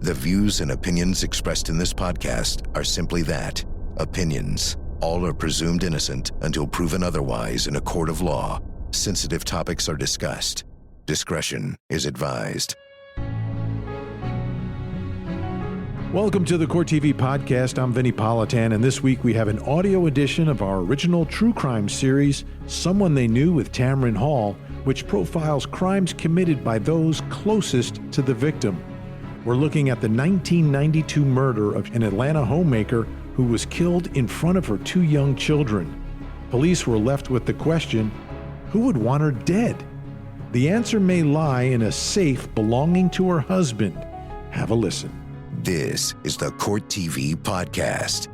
The views and opinions expressed in this podcast are simply that, opinions. All are presumed innocent until proven otherwise in a court of law. Sensitive topics are discussed. Discretion is advised. Welcome to the Court TV podcast. I'm Vinny Politan, and this week we have an audio edition of our original true crime series, Someone They Knew with Tamron Hall, which profiles crimes committed by those closest to the victim. We're looking at the 1992 murder of an Atlanta homemaker who was killed in front of her two young children. Police were left with the question, who would want her dead? The answer may lie in a safe belonging to her husband. Have a listen. This is the Court TV podcast.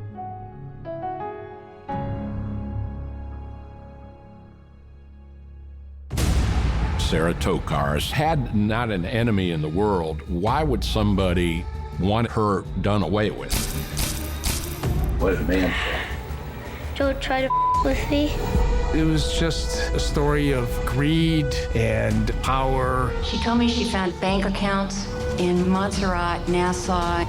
Sara Tokars had not an enemy in the world. Why would somebody want her done away with? What did the man say? Don't try to with me. It was just a story of greed and power. She told me she found bank accounts in Montserrat, Nassau.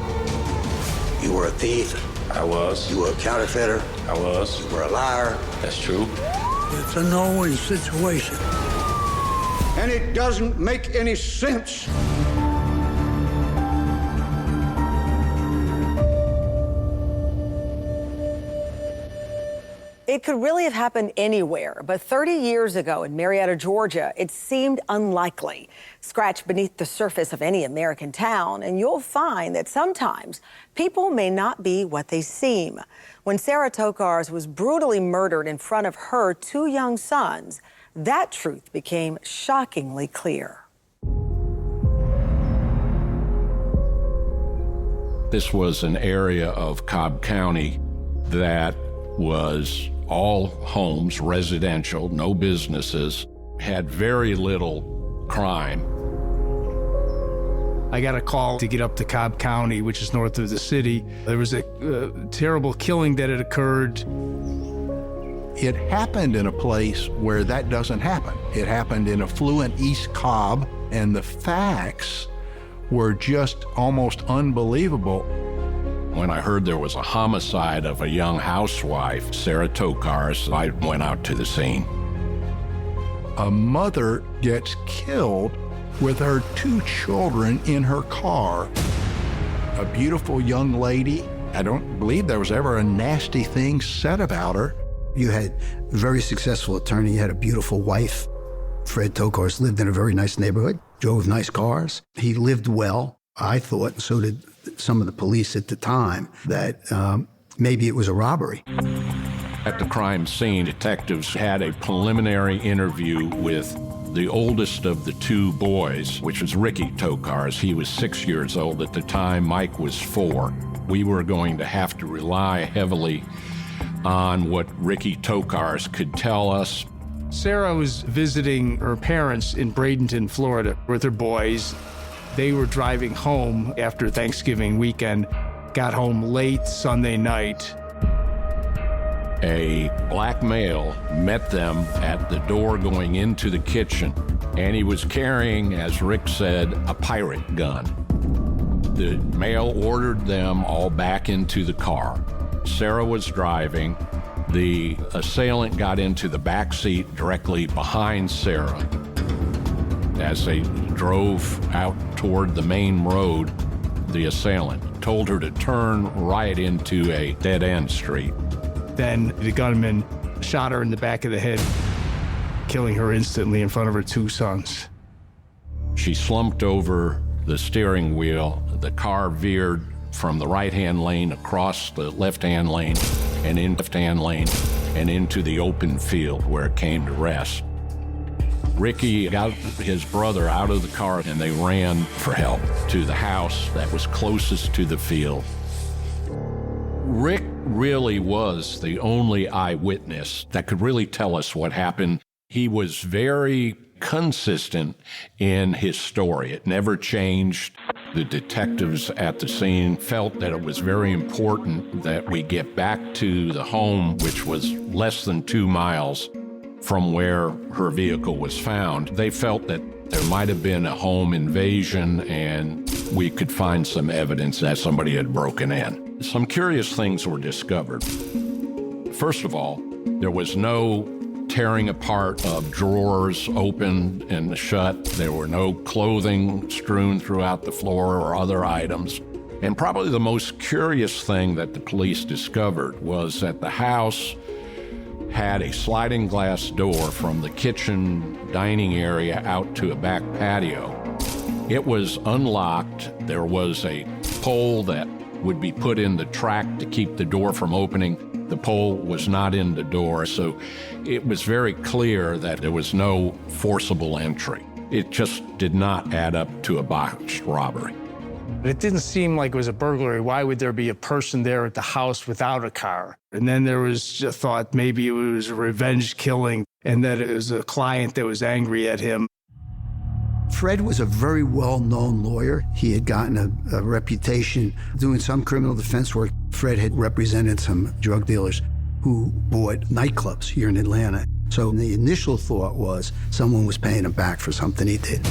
You were a thief. I was. You were a counterfeiter. I was. You were a liar. That's true. It's a no-win situation. And it doesn't make any sense. It could really have happened anywhere, but 30 years ago in Marietta, Georgia, it seemed unlikely. Scratch beneath the surface of any American town, and you'll find that sometimes people may not be what they seem. When Sara Tokars was brutally murdered in front of her two young sons, that truth became shockingly clear. This was an area of Cobb County that was all homes, residential, no businesses, had very little crime. I got a call to get up to Cobb County, which is north of the city. There was a terrible killing that had occurred. It happened in a place where that doesn't happen. It happened in affluent East Cobb, and the facts were just almost unbelievable. When I heard there was a homicide of a young housewife, Sara Tokars, I went out to the scene. A mother gets killed with her two children in her car. A beautiful young lady. I don't believe there was ever a nasty thing said about her. You had a very successful attorney. You had a beautiful wife. Fred Tokars lived in a very nice neighborhood, drove nice cars. He lived well, I thought, and so did some of the police at the time, that maybe it was a robbery. At the crime scene, detectives had a preliminary interview with the oldest of the two boys, which was Ricky Tokars. He was 6 years old at the time. Mike was 4. We were going to have to rely heavily on what Ricky Tokars could tell us. Sara was visiting her parents in Bradenton, Florida, with her boys. They were driving home after Thanksgiving weekend, got home late Sunday night. A black male met them at the door going into the kitchen, and he was carrying, as Rick said, a pirate gun. The male ordered them all back into the car. Sara was driving. The assailant got into the back seat directly behind Sara. As they drove out toward the main road, the assailant told her to turn right into a dead-end street. Then the gunman shot her in the back of the head, killing her instantly in front of her two sons. She slumped over the steering wheel. The car veered from the right-hand lane across the left-hand lane and into the open field where it came to rest. Ricky got his brother out of the car and they ran for help to the house that was closest to the field. Rick really was the only eyewitness that could really tell us what happened. He was very consistent in his story. It never changed. The detectives at the scene felt that it was very important that we get back to the home, which was less than 2 miles from where her vehicle was found. They felt that there might have been a home invasion, and we could find some evidence that somebody had broken in. Some curious things were discovered. First of all, there was no tearing apart of drawers opened and shut. There were no clothing strewn throughout the floor or other items. And probably the most curious thing that the police discovered was that the house had a sliding glass door from the kitchen dining area out to a back patio. It was unlocked. There was a pole that would be put in the track to keep the door from opening. The pole was not in the door, so it was very clear that there was no forcible entry. It just did not add up to a botched robbery. It didn't seem like it was a burglary. Why would there be a person there at the house without a car? And then there was a thought maybe it was a revenge killing and that it was a client that was angry at him. Fred was a very well-known lawyer. He had gotten a reputation doing some criminal defense work. Fred had represented some drug dealers who bought nightclubs here in Atlanta. So the initial thought was someone was paying him back for something he did.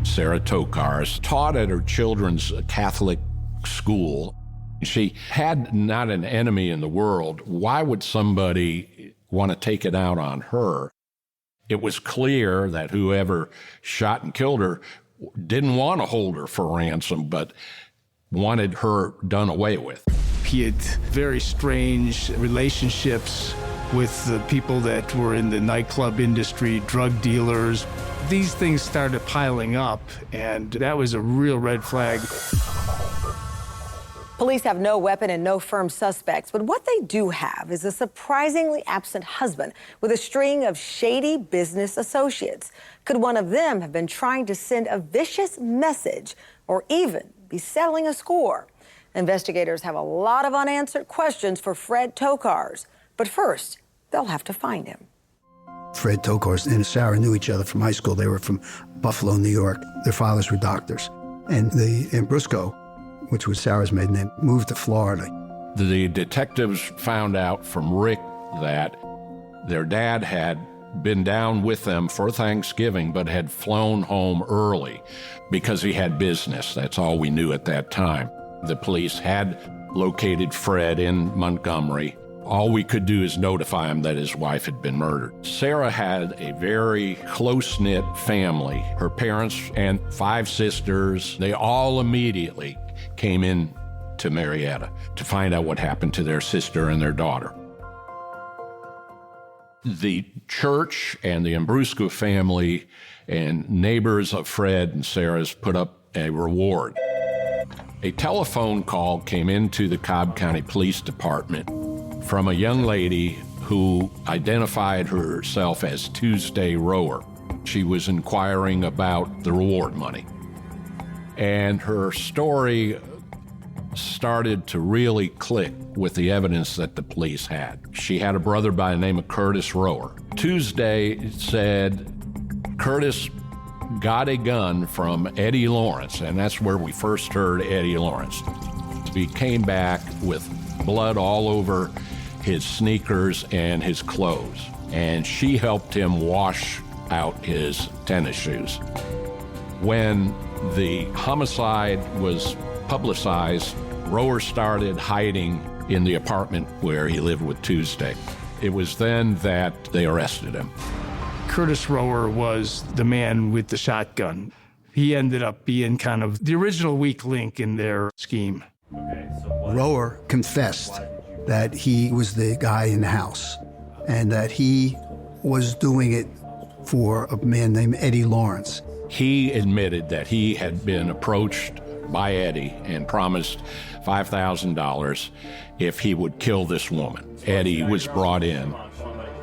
Sara Tokars taught at her children's Catholic school. She had not an enemy in the world. Why would somebody want to take it out on her? It was clear that whoever shot and killed her didn't want to hold her for ransom, but wanted her done away with. He had very strange relationships with the people that were in the nightclub industry, drug dealers. These things started piling up, and that was a real red flag. Police have no weapon and no firm suspects, but what they do have is a surprisingly absent husband with a string of shady business associates. Could one of them have been trying to send a vicious message or even be settling a score? Investigators have a lot of unanswered questions for Fred Tokars, but first, they'll have to find him. Fred Tokars and Sara knew each other from high school. They were from Buffalo, New York. Their fathers were doctors. And Brusco, which was Sarah's maiden name, moved to Florida. The detectives found out from Rick that their dad had been down with them for Thanksgiving, but had flown home early because he had business. That's all we knew at that time. The police had located Fred in Montgomery. All we could do is notify him that his wife had been murdered. Sara had a very close-knit family. Her parents and 5 sisters, they all immediately came in to Marietta to find out what happened to their sister and their daughter. The church and the Ambrusco family and neighbors of Fred and Sara's put up a reward. A telephone call came into the Cobb County Police Department from a young lady who identified herself as Tuesday Rower. She was inquiring about the reward money. And her story started to really click with the evidence that the police had. She had a brother by the name of Curtis Rower. Tuesday said Curtis got a gun from Eddie Lawrence, and that's where we first heard Eddie Lawrence. He came back with blood all over his sneakers and his clothes, and she helped him wash out his tennis shoes. When the homicide was publicized, Rower started hiding in the apartment where he lived with Tuesday. It was then that they arrested him. Curtis Rower was the man with the shotgun. He ended up being kind of the original weak link in their scheme. Rower confessed that he was the guy in the house and that he was doing it for a man named Eddie Lawrence. He admitted that he had been approached by Eddie and promised $5,000 if he would kill this woman. Eddie was brought in.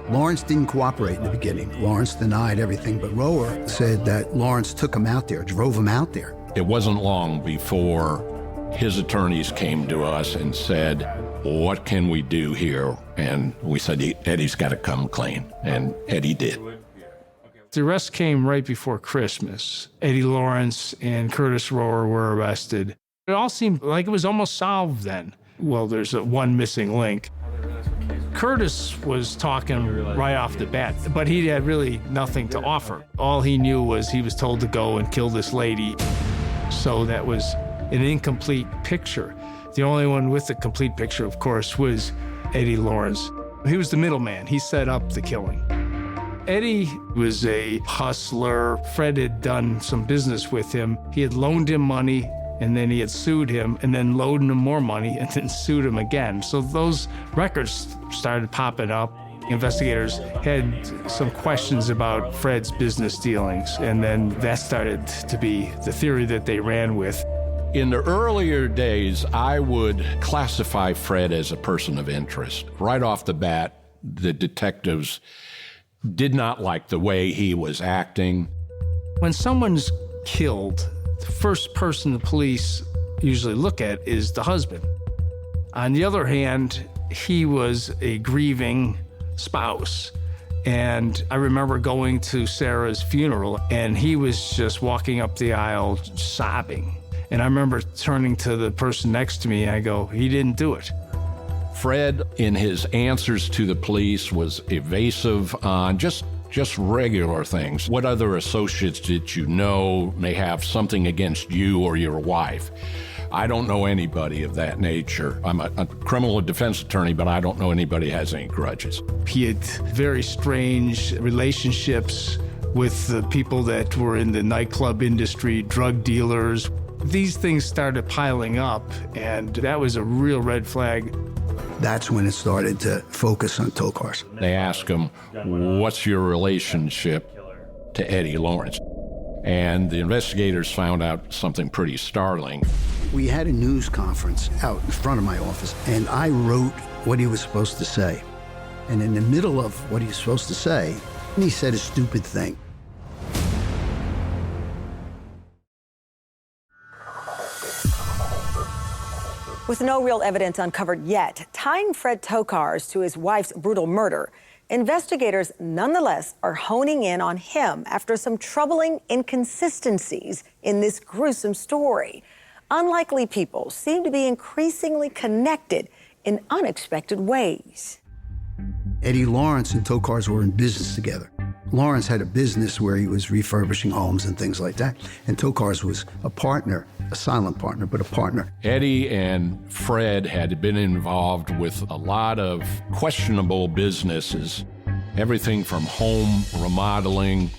Lawrence didn't cooperate in the beginning. Lawrence denied everything, but Rower said that Lawrence took him out there, drove him out there. It wasn't long before his attorneys came to us and said, what can we do here? And we said, Eddie's got to come clean. And Eddie did. The arrest came right before Christmas. Eddie Lawrence and Curtis Rower were arrested. It all seemed like it was almost solved then. Well, there's one missing link. Curtis was talking right off the bat, but he had really nothing to offer. All he knew was he was told to go and kill this lady. So that was an incomplete picture. The only one with the complete picture, of course, was Eddie Lawrence. He was the middleman. He set up the killing. Eddie was a hustler. Fred had done some business with him. He had loaned him money, and then he had sued him, and then loaned him more money, and then sued him again. So those records started popping up. Investigators had some questions about Fred's business dealings, and then that started to be the theory that they ran with. In the earlier days, I would classify Fred as a person of interest. Right off the bat, the detectives did not like the way he was acting. When someone's killed, the first person the police usually look at is the husband. On the other hand, he was a grieving spouse. And I remember going to Sarah's funeral, and he was just walking up the aisle sobbing. And I remember turning to the person next to me, and I go, he didn't do it. Fred, in his answers to the police, was evasive on just regular things. What other associates did you know may have something against you or your wife? I don't know anybody of that nature. I'm a criminal defense attorney, but I don't know anybody has any grudges. He had very strange relationships with the people that were in the nightclub industry, drug dealers. These things started piling up, and that was a real red flag. That's when it started to focus on Tokars. They asked him, what's your relationship to Eddie Lawrence? And the investigators found out something pretty startling. We had a news conference out in front of my office, and I wrote what he was supposed to say. And in the middle of what he was supposed to say, he said a stupid thing. With no real evidence uncovered yet tying Fred Tokars to his wife's brutal murder, investigators nonetheless are honing in on him after some troubling inconsistencies in this gruesome story. Unlikely people seem to be increasingly connected in unexpected ways. Eddie Lawrence and Tokars were in business together. Lawrence had a business where he was refurbishing homes and things like that, and Tokars was a partner, a silent partner, but a partner. Eddie and Fred had been involved with a lot of questionable businesses, everything from home remodeling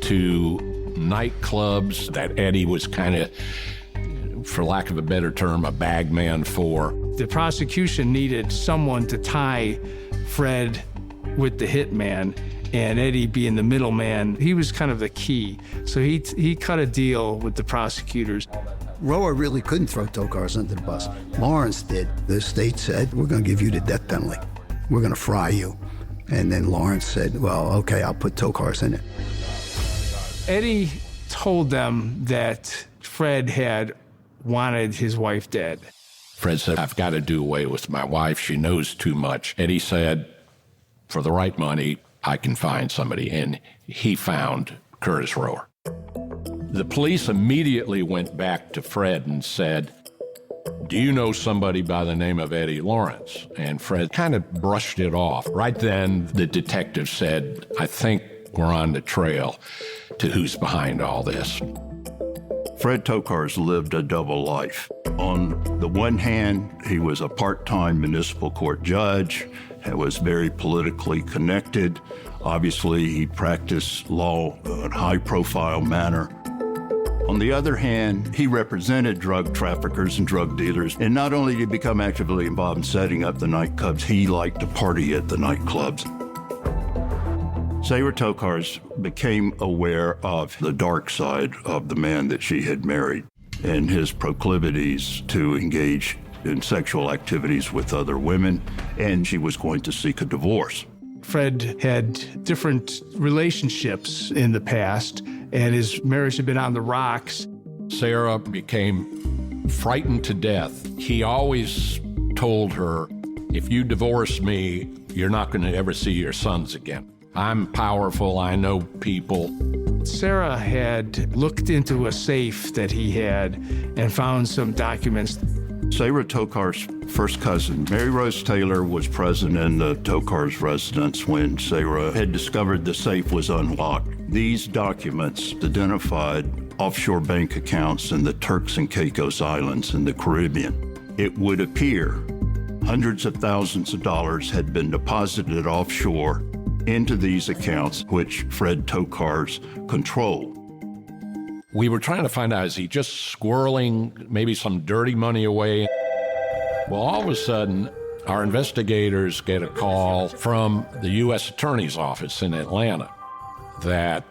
to nightclubs that Eddie was kind of, for lack of a better term, a bag man for. The prosecution needed someone to tie Fred with the hitman, and Eddie being the middleman. He was kind of the key. So he cut a deal with the prosecutors. Rower really couldn't throw Tokars under the bus. Lawrence did. The state said, we're going to give you the death penalty. We're going to fry you. And then Lawrence said, well, okay, I'll put Tokars in it. Eddie told them that Fred had wanted his wife dead. Fred said, I've got to do away with my wife. She knows too much. Eddie said, for the right money, I can find somebody. And he found Curtis Rower. The police immediately went back to Fred and said, do you know somebody by the name of Eddie Lawrence? And Fred kind of brushed it off. Right then, the detective said, I think we're on the trail to who's behind all this. Fred Tokars lived a double life. On the one hand, he was a part-time municipal court judge, was very politically connected. Obviously, he practiced law in a high-profile manner. On the other hand, he represented drug traffickers and drug dealers. And not only did he become actively involved in setting up the nightclubs, he liked to party at the nightclubs. Sara Tokars became aware of the dark side of the man that she had married and his proclivities to engage in sexual activities with other women, and she was going to seek a divorce. Fred had different relationships in the past, and his marriage had been on the rocks. Sara became frightened to death. He always told her, if you divorce me, you're not going to ever see your sons again. I'm powerful, I know people. Sara had looked into a safe that he had and found some documents. Sara Tokars' first cousin, Mary Rose Taylor, was present in the Tokars' residence when Sara had discovered the safe was unlocked. These documents identified offshore bank accounts in the Turks and Caicos Islands in the Caribbean. It would appear hundreds of thousands of dollars had been deposited offshore into these accounts, which Fred Tokars controlled. We were trying to find out, is he just squirreling maybe some dirty money away? Well, all of a sudden, our investigators get a call from the U.S. Attorney's Office in Atlanta that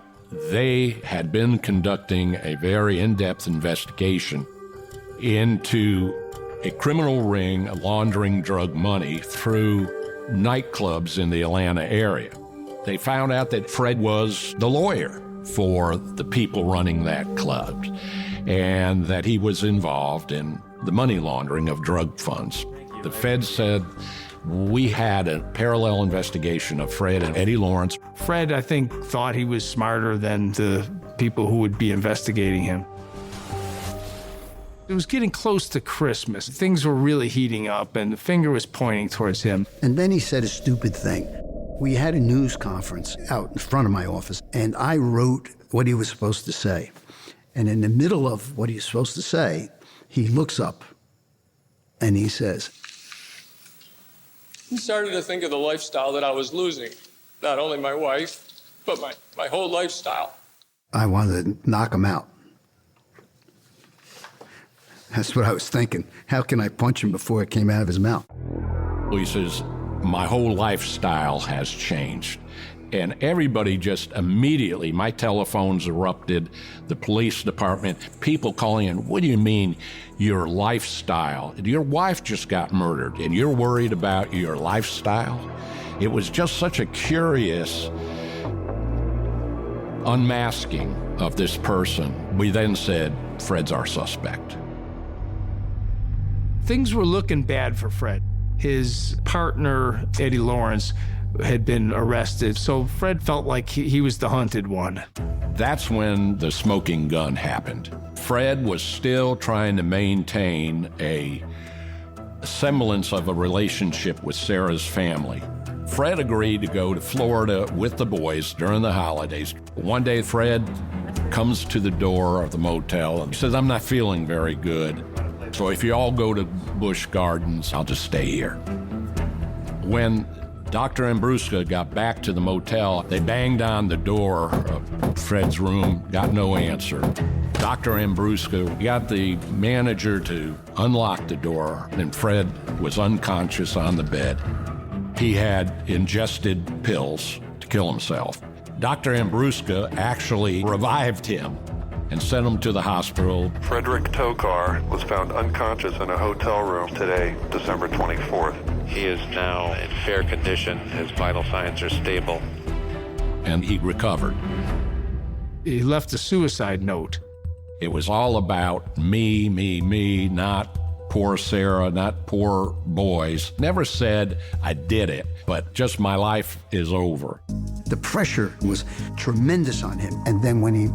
they had been conducting a very in-depth investigation into a criminal ring laundering drug money through nightclubs in the Atlanta area. They found out that Fred was the lawyer for the people running that club, and that he was involved in the money laundering of drug funds. The feds said, we had a parallel investigation of Fred and Eddie Lawrence. Fred, I think, thought he was smarter than the people who would be investigating him. It was getting close to Christmas. Things were really heating up, and the finger was pointing towards him. And then he said a stupid thing. We had a news conference out in front of my office, and I wrote what he was supposed to say. And in the middle of what he's supposed to say, he looks up and he says, I started to think of the lifestyle that I was losing. Not only my wife, but my whole lifestyle. I wanted to knock him out. That's what I was thinking. How can I punch him before it came out of his mouth? He says, my whole lifestyle has changed. And everybody just immediately, my telephones erupted, the police department, people calling in, what do you mean your lifestyle? Your wife just got murdered and you're worried about your lifestyle? It was just such a curious unmasking of this person. We then said, Fred's our suspect. Things were looking bad for Fred. His partner, Eddie Lawrence, had been arrested, so Fred felt like he was the hunted one. That's when the smoking gun happened. Fred was still trying to maintain a semblance of a relationship with Sarah's family. Fred agreed to go to Florida with the boys during the holidays. One day, Fred comes to the door of the motel and says, I'm not feeling very good, so if you all go to Busch Gardens, I'll just stay here. When Dr. Ambruska got back to the motel, they banged on the door of Fred's room, got no answer. Dr. Ambruska got the manager to unlock the door, and Fred was unconscious on the bed. He had ingested pills to kill himself. Dr. Ambruska actually revived him and sent him to the hospital. Frederick Tokar was found unconscious in a hotel room today, December 24th. He is now in fair condition. His vital signs are stable. And he recovered. He left a suicide note. It was all about me, not poor Sarah, not poor boys. Never said I did it, but just my life is over. The pressure was tremendous on him. And then when he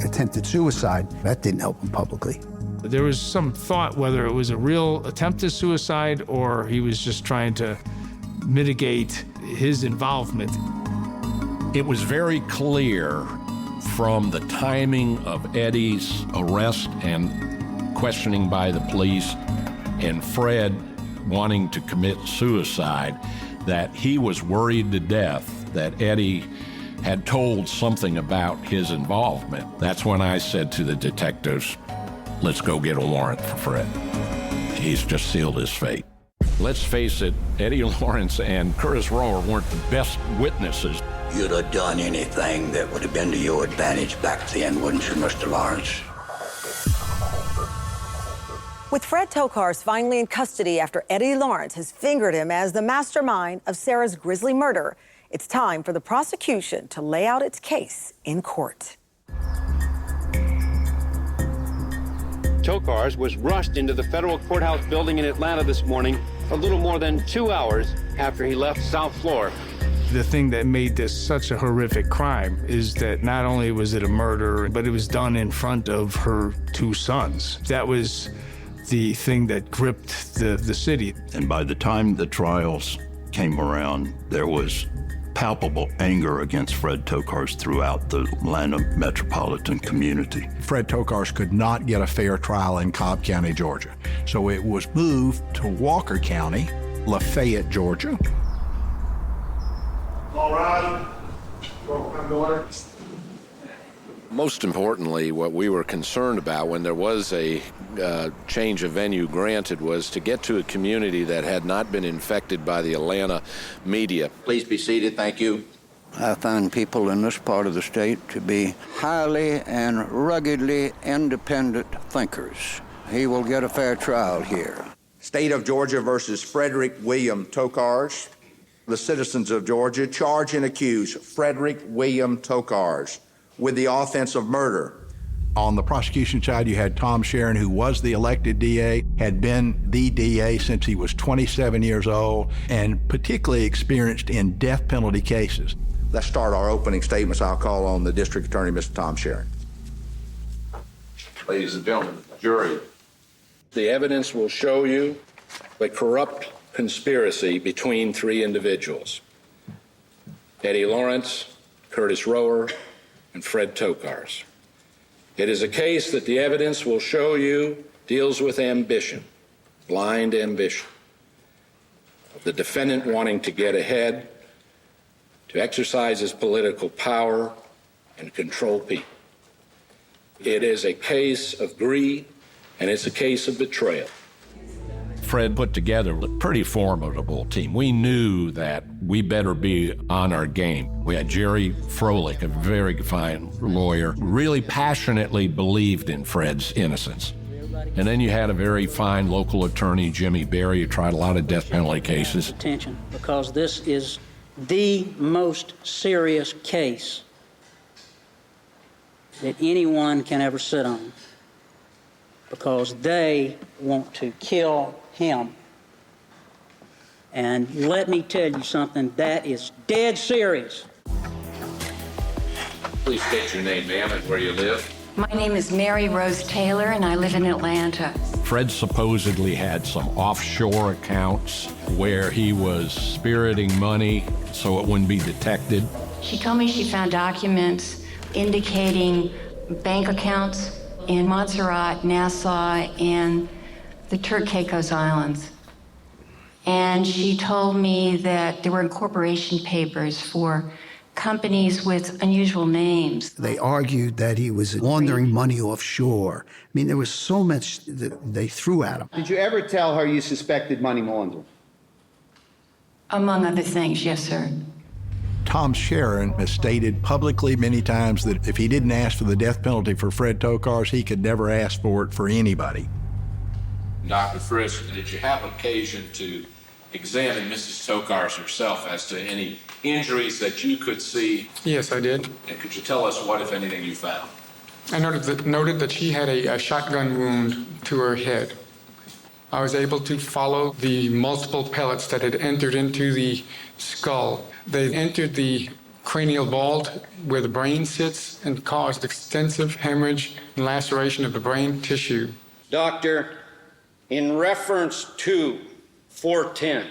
attempted suicide, that didn't help him publicly. There was some thought whether it was a real attempted suicide or he was just trying to mitigate his involvement. It was very clear from the timing of Eddie's arrest and questioning by the police and Fred wanting to commit suicide that he was worried to death that Eddie had told something about his involvement. That's when I said to the detectives, let's go get a warrant for Fred. He's just sealed his fate. Let's face it, Eddie Lawrence and Curtis Rower weren't the best witnesses. You'd have done anything that would have been to your advantage back then, wouldn't you, Mr. Lawrence? With Fred Tokars finally in custody after Eddie Lawrence has fingered him as the mastermind of Sarah's grisly murder, it's time for the prosecution to lay out its case in court. Tokars was rushed into the federal courthouse building in Atlanta this morning a little more than 2 hours after he left South Florida. The thing that made this such a horrific crime is that not only was it a murder, but it was done in front of her two sons. That was the thing that gripped the city. And by the time the trials came around, there was palpable anger against Fred Tokars throughout the Atlanta metropolitan community. Fred Tokars could not get a fair trial in Cobb County, Georgia. So it was moved to Walker County, Lafayette, Georgia. All right. Come to order. Most importantly, what we were concerned about when there was a change of venue granted was to get to a community that had not been infected by the Atlanta media. Please be seated. Thank you. I find people in this part of the state to be highly and ruggedly independent thinkers. He will get a fair trial here. State of Georgia versus Frederick William Tokars. The citizens of Georgia charge and accuse Frederick William Tokars with the offense of murder. On the prosecution side, you had Tom Sharon, who was the elected DA, had been the DA since he was 27 years old, and particularly experienced in death penalty cases. Let's start our opening statements. I'll call on the District Attorney, Mr. Tom Sharon. Ladies and gentlemen, jury, the evidence will show you the corrupt conspiracy between three individuals: Eddie Lawrence, Curtis Rower, and Fred Tokars. It is a case that the evidence will show you deals with ambition, blind ambition, of the defendant wanting to get ahead, to exercise his political power and control people. It is a case of greed, and it's a case of betrayal. Fred put together a pretty formidable team. We knew that we better be on our game. We had Jerry Froelich, a very fine lawyer, really passionately believed in Fred's innocence. And then you had a very fine local attorney, Jimmy Berry, who tried a lot of death penalty cases. Attention, because this is the most serious case that anyone can ever sit on, because they want to kill him. And let me tell you something, that is dead serious. Please state your name, ma'am, and where you live. My name is Mary Rose Taylor, and I live in Atlanta. Fred supposedly had some offshore accounts where he was spiriting money so it wouldn't be detected. She told me she found documents indicating bank accounts in Montserrat, Nassau, and the Turk-Caicos Islands. And she told me that there were incorporation papers for companies with unusual names. They argued that he was laundering money offshore. I mean, there was so much that they threw at him. Did you ever tell her you suspected money laundering? Among other things, yes, sir. Tom Sharon has stated publicly many times that if he didn't ask for the death penalty for Fred Tokars, he could never ask for it for anybody. Dr. Frisk, did you have occasion to examine Mrs. Tokars herself as to any injuries that you could see? Yes, I did. And could you tell us what, if anything, you found? I noted that she had a shotgun wound to her head. I was able to follow the multiple pellets that had entered into the skull. They entered the cranial vault where the brain sits and caused extensive hemorrhage and laceration of the brain tissue. Doctor, in reference to 410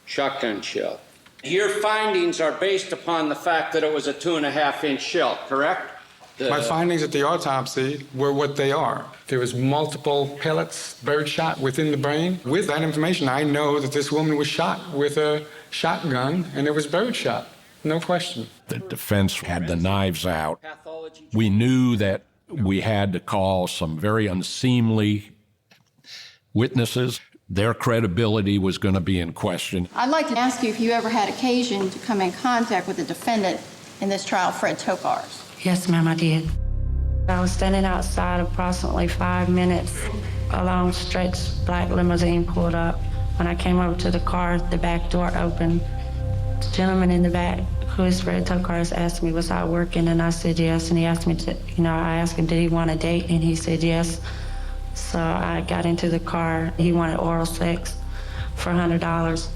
shotgun shell, your findings are based upon the fact that it was a 2.5-inch shell, correct? My findings at the autopsy were what they are. There was multiple pellets, birdshot within the brain. With that information, I know that this woman was shot with a shotgun, and it was birdshot, no question. The defense had the knives out. We knew that we had to call some very unseemly witnesses. Their credibility was going to be in question. I'd like to ask you if you ever had occasion to come in contact with the defendant in this trial, Fred Tokars. Yes, ma'am, I did. I was standing outside approximately 5 minutes. A long, straight black limousine pulled up. When I came over to the car, the back door opened. The gentleman in the back, who is Fred Tokars, asked me, was I working? And I said yes. And he asked me to, I asked him, did he want a date? And he said yes. So I got into the car. He wanted oral sex for $100.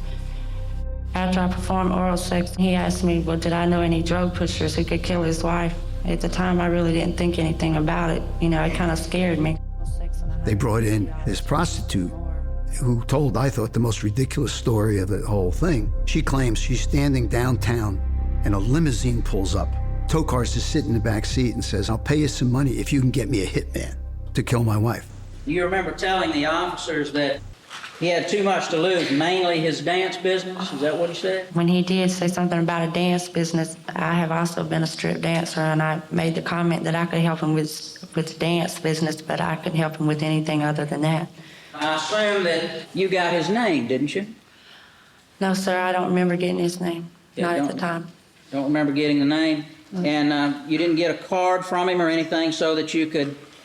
After I performed oral sex, he asked me, well, did I know any drug pushers who could kill his wife? At the time, I really didn't think anything about it. It kind of scared me. They brought in this prostitute who told, I thought, the most ridiculous story of the whole thing. She claims she's standing downtown and a limousine pulls up. Tokars is sitting in the back seat and says, "I'll pay you some money if you can get me a hitman to kill my wife." You remember telling the officers that he had too much to lose, mainly his dance business? Is that what he said? When he did say something about a dance business, I have also been a strip dancer, and I made the comment that I could help him with the dance business, but I couldn't help him with anything other than that. I assume that you got his name, didn't you? No, sir, I don't remember getting his name. Not at the time. Don't remember getting the name? And you didn't get a card from him or anything so that you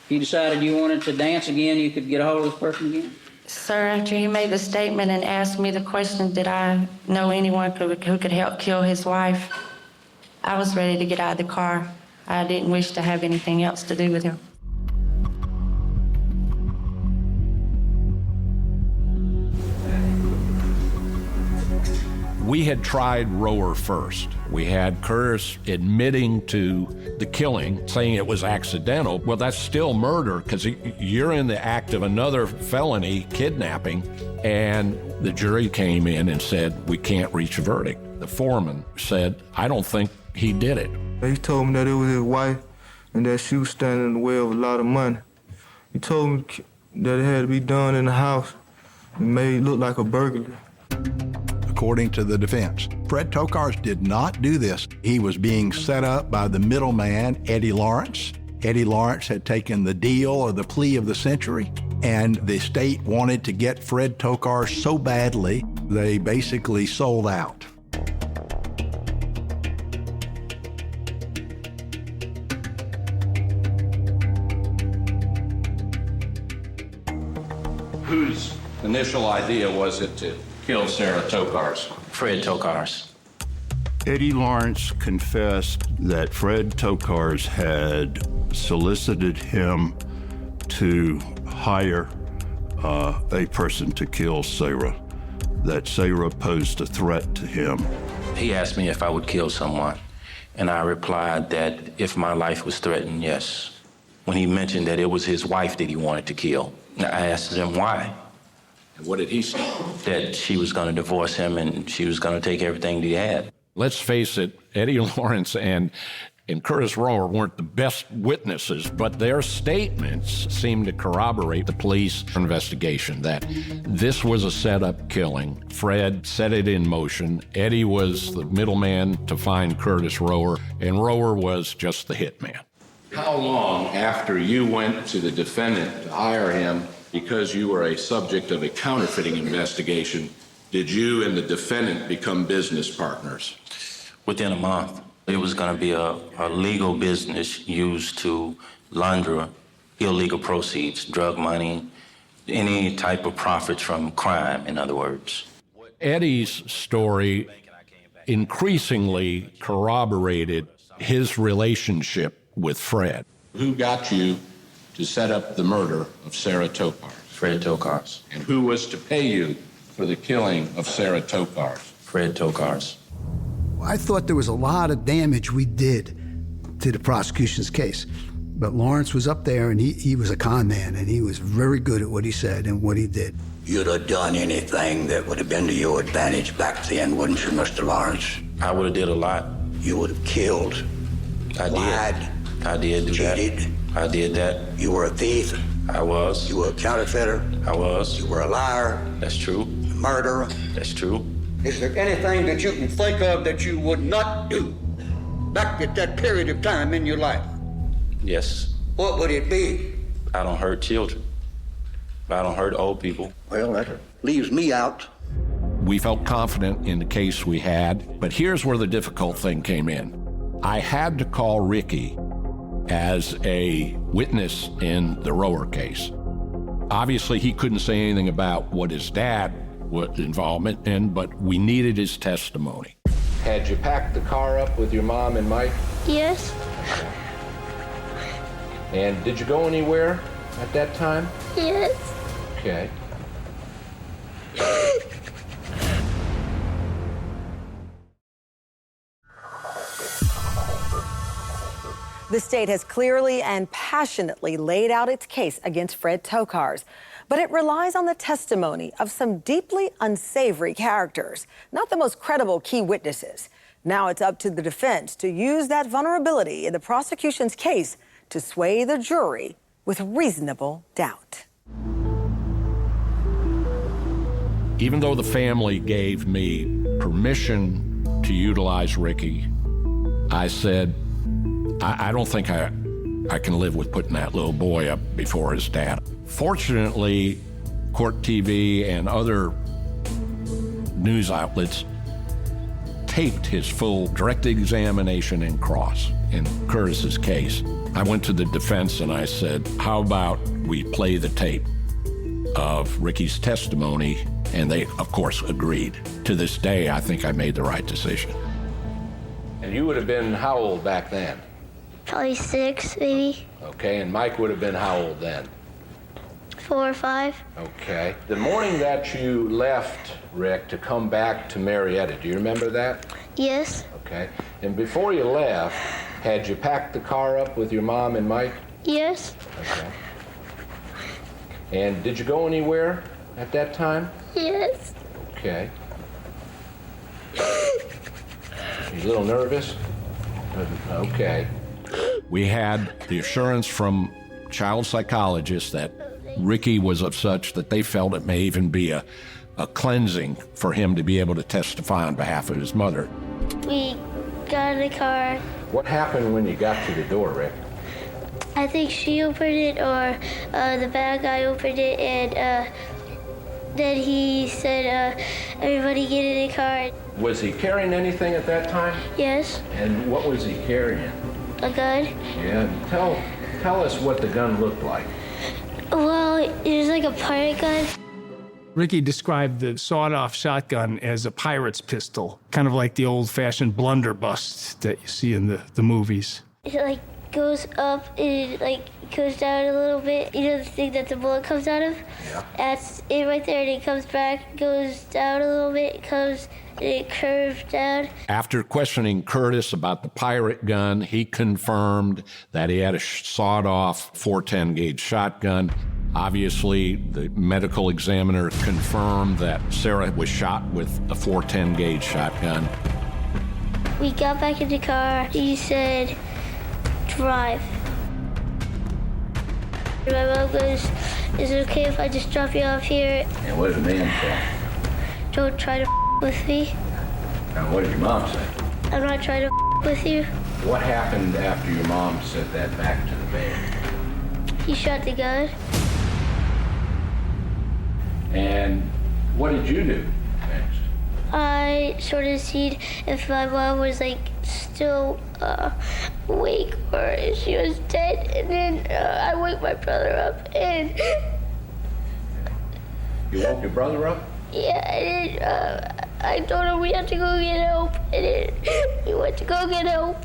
decided you wanted to dance again, you could get a hold of this person again? Sir, after he made the statement and asked me the question, did I know anyone who could help kill his wife, I was ready to get out of the car. I didn't wish to have anything else to do with him. We had tried Rower first. We had Curtis admitting to the killing, saying it was accidental. Well, that's still murder because you're in the act of another felony, kidnapping, and the jury came in and said, we can't reach a verdict. The foreman said, I don't think he did it. He told me that it was his wife and that she was standing in the way of a lot of money. He told me that it had to be done in the house and made it look like a burglary. According to the defense, Fred Tokars did not do this. He was being set up by the middleman, Eddie Lawrence. Eddie Lawrence had taken the deal or the plea of the century, and the state wanted to get Fred Tokars so badly, they basically sold out. Whose initial idea was it to kill Sara Tokars? Fred Tokars. Eddie Lawrence confessed that Fred Tokars had solicited him to hire a person to kill Sara, that Sara posed a threat to him. He asked me if I would kill someone, and I replied that if my life was threatened, yes. When he mentioned that it was his wife that he wanted to kill, I asked him why. And what did he say? That she was going to divorce him and she was going to take everything that he had. Let's face it, Eddie Lawrence and Curtis Rower weren't the best witnesses, but their statements seemed to corroborate the police investigation that this was a set-up killing. Fred set it in motion. Eddie was the middleman to find Curtis Rower, and Rower was just the hitman. How long after you went to the defendant to hire him because you were a subject of a counterfeiting investigation, did you and the defendant become business partners? Within a month. It was going to be a legal business used to launder illegal proceeds, drug money, any type of profits from crime, in other words. Eddie's story increasingly corroborated his relationship with Fred. Who got you to set up the murder of Sara Tokars? Fred Tokars. And who was to pay you for the killing of Sara Tokars? Fred Tokars. I thought there was a lot of damage we did to the prosecution's case. But Lawrence was up there, and he was a con man, and he was very good at what he said and what he did. You'd have done anything that would have been to your advantage back then, wouldn't you, Mr. Lawrence? I would have did a lot. You would have killed, lied, I did do cheated. That. I did that. You were a thief. I was. You were a counterfeiter. I was. You were a liar. That's true. A murderer. That's true. Is there anything that you can think of that you would not do back at that period of time in your life? Yes. What would it be? I don't hurt children. I don't hurt old people. Well, that leaves me out. We felt confident in the case we had, but here's where the difficult thing came in. I had to call Ricky as a witness in the Rower case. Obviously, he couldn't say anything about what his dad was involvement in, but we needed his testimony. Had you packed the car up with your mom and Mike? Yes. And did you go anywhere at that time? Yes. Okay. The state has clearly and passionately laid out its case against Fred Tokars, but it relies on the testimony of some deeply unsavory characters, not the most credible key witnesses. Now it's up to the defense to use that vulnerability in the prosecution's case to sway the jury with reasonable doubt. Even though the family gave me permission to utilize Ricky, I said, I don't think I can live with putting that little boy up before his dad. Fortunately, Court TV and other news outlets taped his full direct examination and cross in Curtis's case. I went to the defense and I said, how about we play the tape of Ricky's testimony? And they, of course, agreed. To this day, I think I made the right decision. And you would have been how old back then? Probably 6, maybe. Okay, and Mike would have been how old then? 4 or 5. Okay. The morning that you left, Rick, to come back to Marietta, do you remember that? Yes. Okay. And before you left, had you packed the car up with your mom and Mike? Yes. Okay. And did you go anywhere at that time? Yes. Okay. You a little nervous? Okay. We had the assurance from child psychologists that Ricky was of such that they felt it may even be a cleansing for him to be able to testify on behalf of his mother. We got in the car. What happened when you got to the door, Rick? I think she opened it or the bad guy opened it, and then he said, everybody get in the car. Was he carrying anything at that time? Yes. And what was he carrying? A gun. Yeah, tell us what the gun looked like. Well, it was like a pirate gun. Ricky described the sawed-off shotgun as a pirate's pistol, kind of like the old-fashioned blunderbuss that you see in the movies. It like goes up and it like goes down a little bit. You know the thing that the bullet comes out of? Yeah. That's it right there, and it comes back, goes down a little bit, and it curves down. After questioning Curtis about the pirate gun, he confirmed that he had a sawed-off 410 gauge shotgun. Obviously, the medical examiner confirmed that Sara was shot with a 410 gauge shotgun. We got back in the car. He said, drive. My mom goes, is it okay if I just drop you off here? And what did the man say? Don't try to with me. And what did your mom say? I'm not trying to with you. What happened after your mom said that back to the van? He shot the gun. And what did you do next? I sort of seen if my mom was like still awake or if she was dead, and then I woke my brother up, and You woke your brother up? yeah, and then I told him we had to go get help, and then we went to go get help.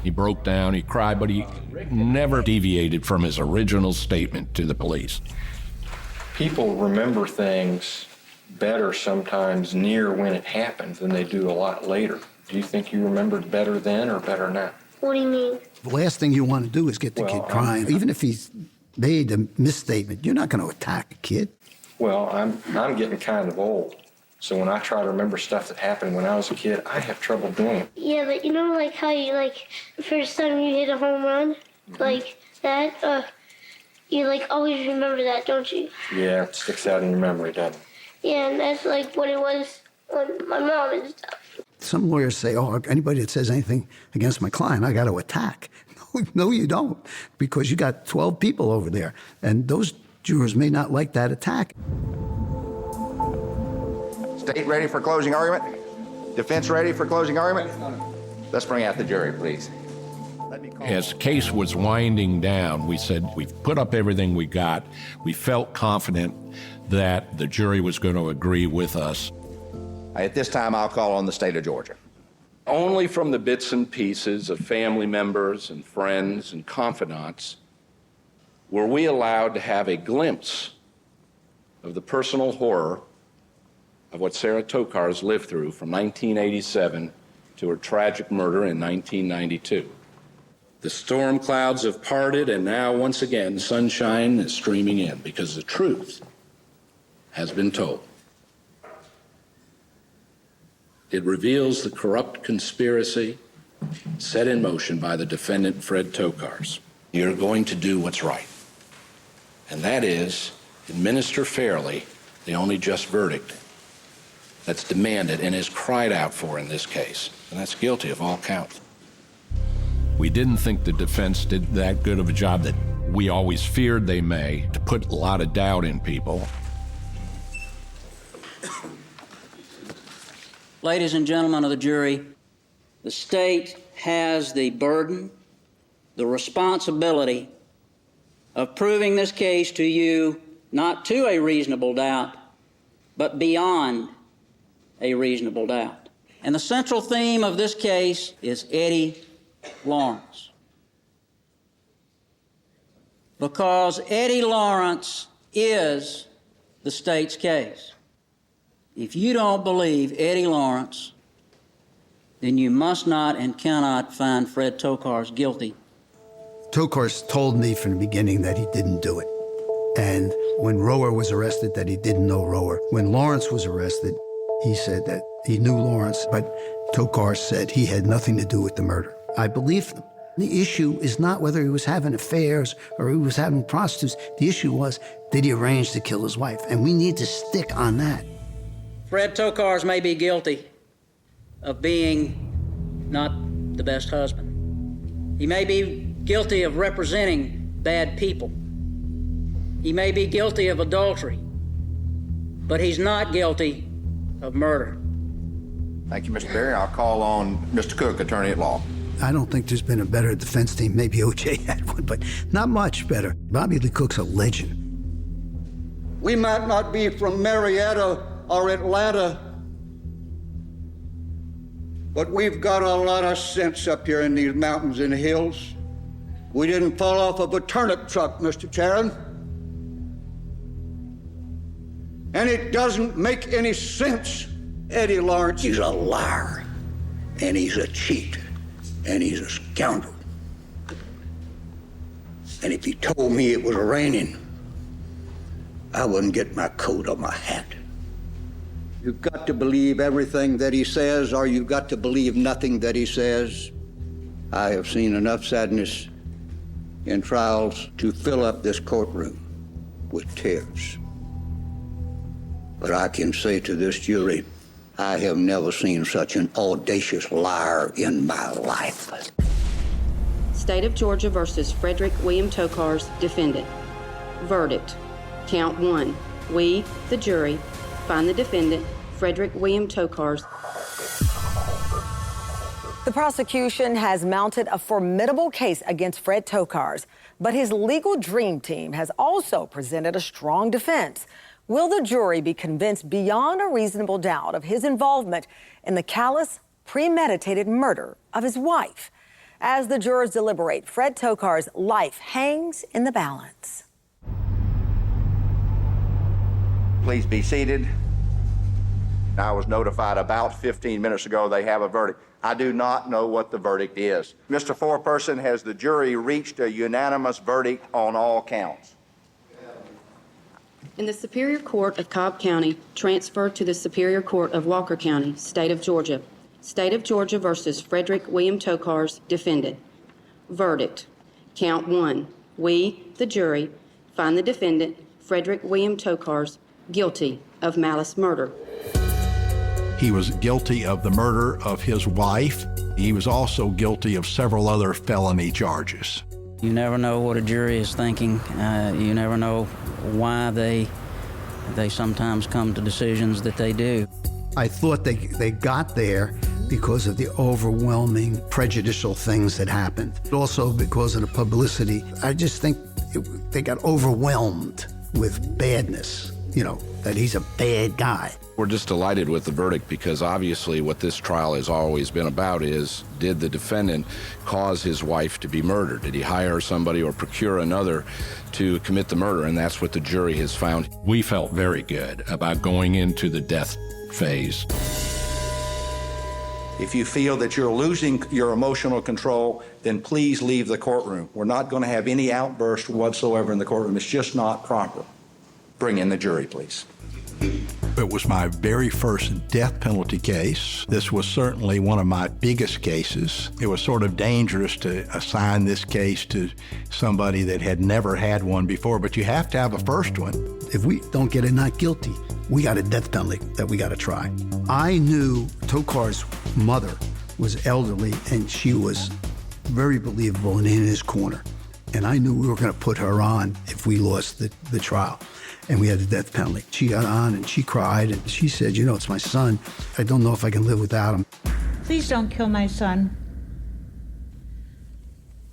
He broke down, he cried, but he never deviated from his original statement to the police. People remember things better sometimes near when it happened than they do a lot later. Do you think you remembered better then or better now? What do you mean? The last thing you want to do is get the kid crying. Even if he's made a misstatement, you're not going to attack a kid. Well, I'm getting kind of old. So when I try to remember stuff that happened when I was a kid, I have trouble doing it. Yeah, but you know like how you like the first time you hit a home run? Like that? You like always remember that, don't you? Yeah, it sticks out in your memory, doesn't it? Yeah, and that's like what it was when my mom and stuff. Some lawyers say, oh, anybody that says anything against my client, I got to attack. No, you don't, because you got 12 people over there, and those jurors may not like that attack. State ready for closing argument? Defense ready for closing argument? Let's bring out the jury, please. As the case was winding down, we said, we've put up everything we got. We felt confident that the jury was going to agree with us. At this time, I'll call on the state of Georgia. Only from the bits and pieces of family members and friends and confidants were we allowed to have a glimpse of the personal horror of what Sara Tokars lived through from 1987 to her tragic murder in 1992. The storm clouds have parted, and now, once again, sunshine is streaming in because the truth has been told. It reveals the corrupt conspiracy set in motion by the defendant, Fred Tokars. You're going to do what's right, and that is administer fairly the only just verdict that's demanded and is cried out for in this case, and that's guilty of all counts. We didn't think the defense did that good of a job that we always feared they may, to put a lot of doubt in people. Ladies and gentlemen of the jury, the state has the burden, the responsibility of proving this case to you not to a reasonable doubt, but beyond a reasonable doubt. And the central theme of this case is Eddie Lawrence. Because Eddie Lawrence is the state's case. If you don't believe Eddie Lawrence, then you must not and cannot find Fred Tokars guilty. Tokars told me from the beginning that he didn't do it. And when Rower was arrested, that he didn't know Rower. When Lawrence was arrested, he said that he knew Lawrence, but Tokars said he had nothing to do with the murder. I believed them. The issue is not whether he was having affairs or he was having prostitutes. The issue was, did he arrange to kill his wife? And we need to stick on that. Fred Tokars may be guilty of being not the best husband. He may be guilty of representing bad people. He may be guilty of adultery, but he's not guilty of murder. Thank you, Mr. Berry. I'll call on Mr. Cook, attorney at law. I don't think there's been a better defense team. Maybe O.J. had one, but not much better. Bobby Lee Cook's a legend. We might not be from Marietta or Atlanta, but we've got a lot of sense up here in these mountains and hills. We didn't fall off of a turnip truck, Mr. Chairman. And it doesn't make any sense. Eddie Lawrence, he's a liar, and he's a cheat, and he's a scoundrel. And if he told me it was raining, I wouldn't get my coat or my hat. You've got to believe everything that he says, or you've got to believe nothing that he says. I have seen enough sadness in trials to fill up this courtroom with tears. But I can say to this jury, I have never seen such an audacious liar in my life. State of Georgia versus Frederick William Tokars, defendant. Verdict. Count 1. We, the jury, find the defendant, Frederick William Tokars. The prosecution has mounted a formidable case against Fred Tokars, but his legal dream team has also presented a strong defense. Will the jury be convinced beyond a reasonable doubt of his involvement in the callous, premeditated murder of his wife? As the jurors deliberate, Fred Tokars' life hangs in the balance. Please be seated. I was notified about 15 minutes ago they have a verdict. I do not know what the verdict is. Mr. Foreperson, has the jury reached a unanimous verdict on all counts? In the Superior Court of Cobb County, transferred to the Superior Court of Walker County, State of Georgia. State of Georgia versus Frederick William Tokars, defendant. Verdict. Count 1. We, the jury, find the defendant, Frederick William Tokars, guilty of malice murder. He was guilty of the murder of his wife. He was also guilty of several other felony charges. You never know what a jury is thinking. You never know why they sometimes come to decisions that they do. I thought they got there because of the overwhelming prejudicial things that happened. Also because of the publicity. I just think they got overwhelmed with badness, that he's a bad guy. We're just delighted with the verdict because obviously what this trial has always been about is, did the defendant cause his wife to be murdered? Did he hire somebody or procure another to commit the murder? And that's what the jury has found. We felt very good about going into the death phase. If you feel that you're losing your emotional control, then please leave the courtroom. We're not going to have any outburst whatsoever in the courtroom. It's just not proper. Bring in the jury, please. It was my very first death penalty case. This was certainly one of my biggest cases. It was sort of dangerous to assign this case to somebody that had never had one before, but you have to have a first one. If we don't get a not guilty, we got a death penalty that we got to try. I knew Tokars' mother was elderly, and she was very believable and in his corner. And I knew we were going to put her on if we lost the trial. And we had the death penalty. She got on and she cried and she said, you know, it's my son. I don't know if I can live without him. Please don't kill my son.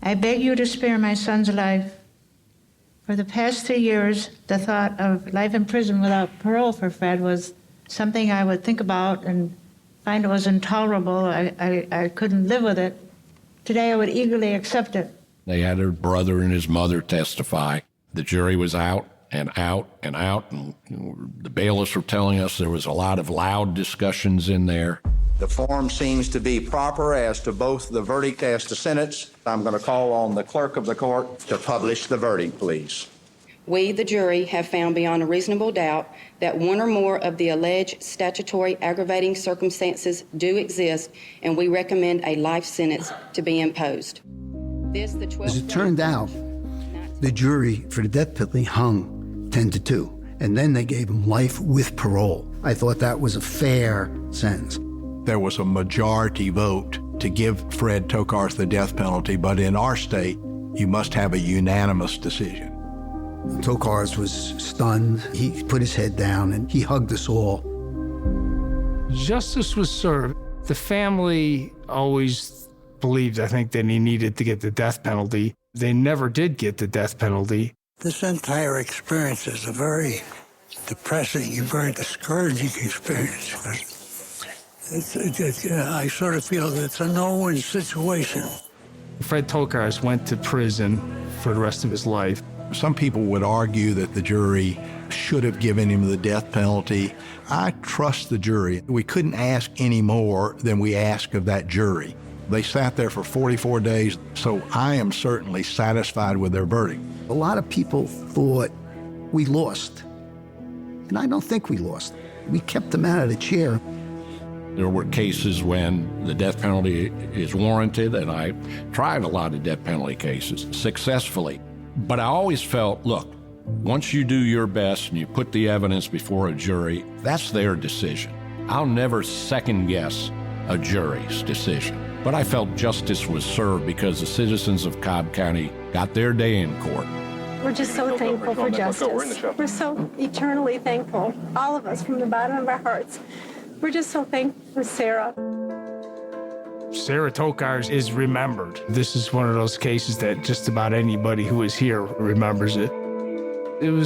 I beg you to spare my son's life. For the past 3 years, the thought of life in prison without parole for Fred was something I would think about and find it was intolerable. I couldn't live with it. Today I would eagerly accept it. They had her brother and his mother testify. The jury was out and out and out, and the bailiffs were telling us there was a lot of loud discussions in there. The form seems to be proper as to both the verdict as to sentence. I'm going to call on the clerk of the court to publish the verdict, please. We, the jury, have found beyond a reasonable doubt that one or more of the alleged statutory aggravating circumstances do exist, and we recommend a life sentence to be imposed. As it turned out, the jury for the death penalty hung 10-2, and then they gave him life with parole. I thought that was a fair sentence. There was a majority vote to give Fred Tokars the death penalty, but in our state, you must have a unanimous decision. Tokars was stunned. He put his head down and he hugged us all. Justice was served. The family always believed, I think, that he needed to get the death penalty. They never did get the death penalty. This entire experience is a very depressing and very discouraging experience. I sort of feel that it's a no-win situation. Fred Tokars went to prison for the rest of his life. Some people would argue that the jury should have given him the death penalty. I trust the jury. We couldn't ask any more than we asked of that jury. They sat there for 44 days, so I am certainly satisfied with their verdict. A lot of people thought we lost, and I don't think we lost. We kept him out of the chair. There were cases when the death penalty is warranted, and I tried a lot of death penalty cases successfully. But I always felt, look, once you do your best and you put the evidence before a jury, that's their decision. I'll never second guess a jury's decision. But I felt justice was served because the citizens of Cobb County got their day in court. We're just so thankful for justice. We're so eternally thankful, all of us, from the bottom of our hearts. We're just so thankful for Sara. Sara Tokars is remembered. This is one of those cases that just about anybody who is here remembers it. It was